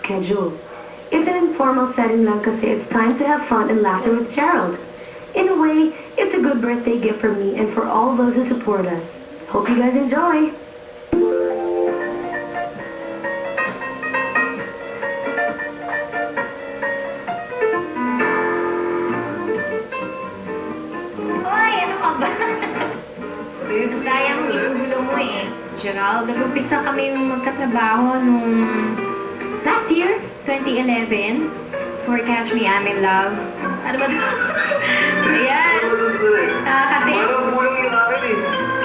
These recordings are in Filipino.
schedule. It's an informal setting lang kasi it's time to have fun and laughter with Gerald. In a way, it's a good birthday gift for me and for all those who support us. Hope you guys enjoy! Hoy, ano ka ba? Kaya mong igugulo mo eh. Gerald, nag-umpisa kami magkatrabaho nung last year, 2011, for Catch Me, I'm in Love. Ano ba ito? Ayan. Nakakatin. Parang kulang yung akin eh.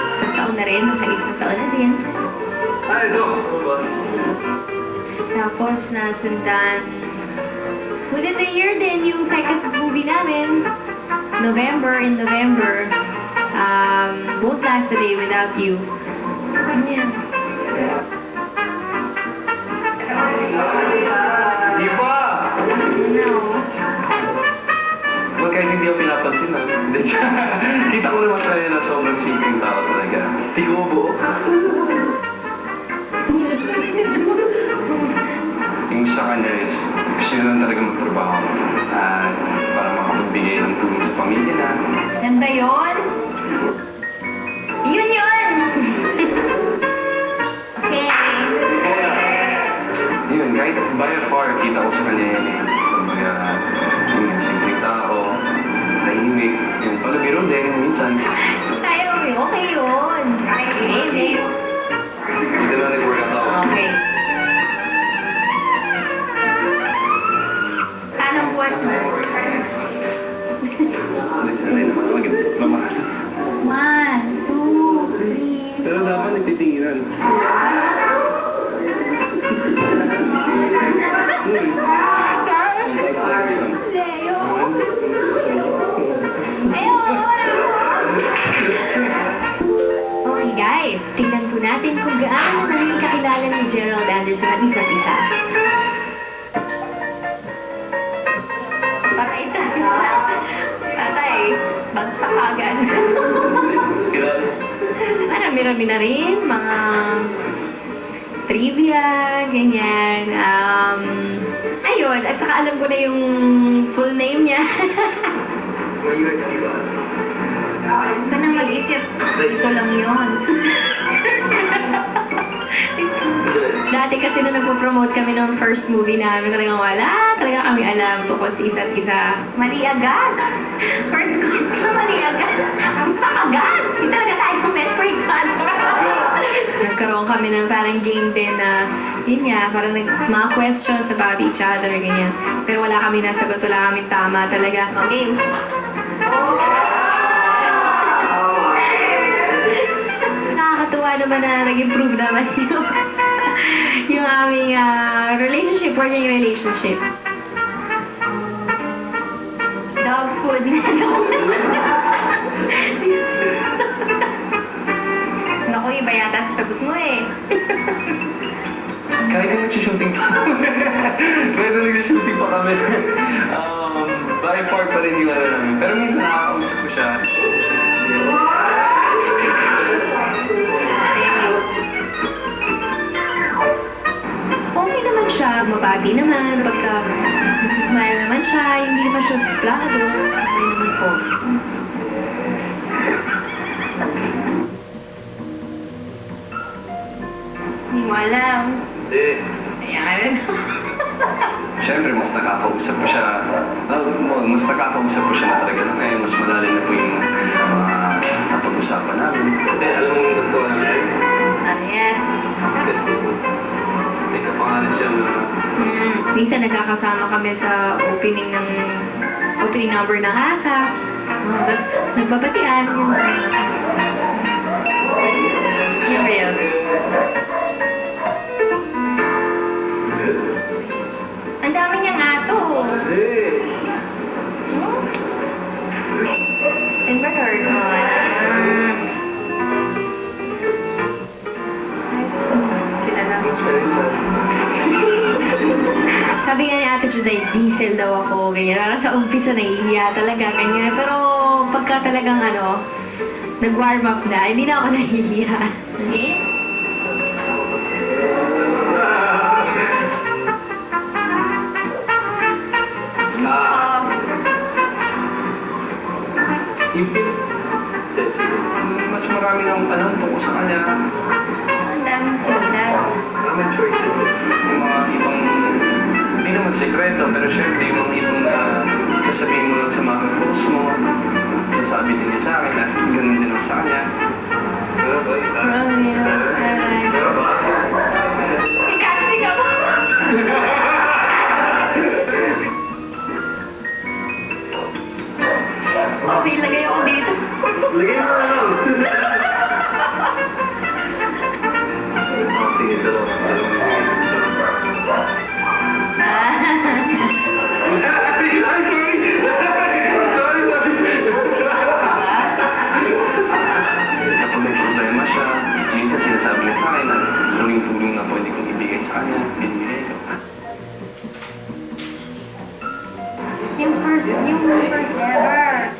Isang taon na rin, isang taon na din. Ay, no. Ano ba? Tapos nasundan, within the year din, yung second movie namin, in November, Won't Last a Day Without You. Ayan. Di pa! No. Huwag kahit hindi ako pinapansin ah. Hindi, kita ko naman sa'yo na sobrang simpleng tao talaga. Di ko buo. Yung sa kanya is, gusto niya lang talaga magtrabaho. At para makapagbigay ng tulong sa pamilya na. Saan ba yun? Yun yun! Okay. Yun, kahit by far, kita ko sa kanya yun eh. Kumbaga, yung simpleng tao, tahimik. Yung palabiro din, minsan. Tayo, okay yun. Hindi. Hindi na nag-work out ako. Okay. Paano buwan mo? Hindi sanay naman maging mamahal. 1, 2, 3. Pero dapat nagtitinginan. Leo. Okay guys, tingnan po natin kung gaano na namin kakilala ni Gerald Anderson at isa't isa. Patay tayo. Patay. Bagsak agad. Marami-rami na rin, mga trivia, ganyan. Ayun, at saka alam ko na yung full name niya. May UX ba? Huwag ka nang mag-isip. Ito lang yun. Dati kasi nung nagpo-promote kami ng first movie namin, talagang wala. Talaga kami alam tungkol sa isa't isa. Mali agad. First question, mali agad. Ang agad. Hindi talaga tayo met for each other. Nagkaroon kami ng parang game din na, yun nga, parang mga questions about each other, ganyan. Pero wala kami nasagot, wala kami tama talaga. Okay. Nakakatuwa naman na nag-improve naman yung aming relationship, working relationship. Dog food na. Naku, iba yata sa sagot mo eh. Kahit na nag-shooting pa. Kahit na nag-shooting pa kami. By far pa rin yung ano namin. Pero minsan nakakausap ko siya. Okay naman siya, mabati naman, pagka nagsismile naman siya, hindi naman siya suplado. Okay naman po. Hindi mo alam. Hindi. Ayan. Siyempre, mas nakakausap ko siya. Mas nakakausap ko siya na talaga. Ngayon, mas malalim na po yung napag-usapan namin. Hindi, alam mo yung totoo namin. Ayan. Kasi, may kapangalan siya na... Minsan nagkakasama kami sa opening number ng ASA. Tapos nagbabatian. Yung real. Ang dami niyang aso. Hindi. And record. Kilala mo. Sabi nga ni Ate Juday, diesel daw ako, ganyan. Parang sa umpisa nahihiya talaga, ganyan. Pero pagka talagang nag-warm up na, hindi na ako nahihiya. Okay? marami ng alam tungkol sa kanya. Ang daming sulat. Maraming choices eh. Yung mga ibang, hindi naman sekreto, pero syempre yung mga ibang na sasabihin mo lang sa mga close mo, sasabi din niya sa akin at ganun din ako sa kanya. Pero ba? Pero ba? I-catch me ka ba? Okay, lagay ako dito. Lagay mo na lang. Sige, dalawa. Ay, sorry! Sorry. Kapag may problema siya, minsan sinasabi niya sa akin na tuling-tuling na pwede kong ibigay sa kanya, binibigay ko. Yung first ever.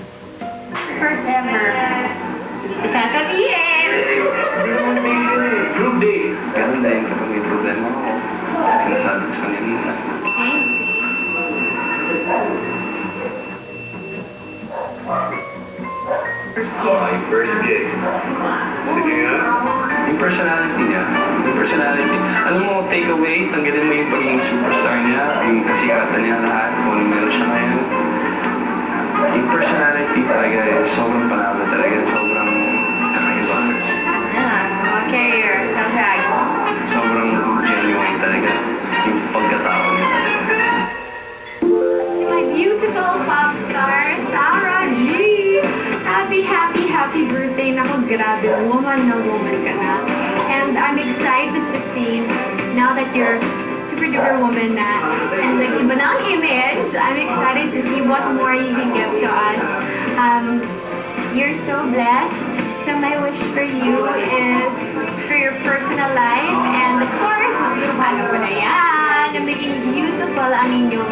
First ever. Sasabihin! Group day! Ganun din kapag may problema ako. Sinasabi ko sa kanya minsan. Okay? My first gig. Sige nga. Yung personality. Alam mo, take away, tanggalin mo yung pagiging superstar niya, yung kasikatan niya lahat, kung ano meron siya ngayon. Yung personality talaga, sobrang panalo talaga, sobrang kakaiba. Okay, tagay. Sobrang genuine talaga, yung pagkatao niya talaga. To my beautiful pop star, Sarah G! Happy birthday. Naku, grabe. Woman na woman ka na. And I'm excited to see, now that you're super duper woman na, and nag-iba na ang image, I'm excited to see what more you can give to us. You're so blessed. So my wish for you is for your personal life, and of course, alam mo na yan, na maging beautiful ang inyong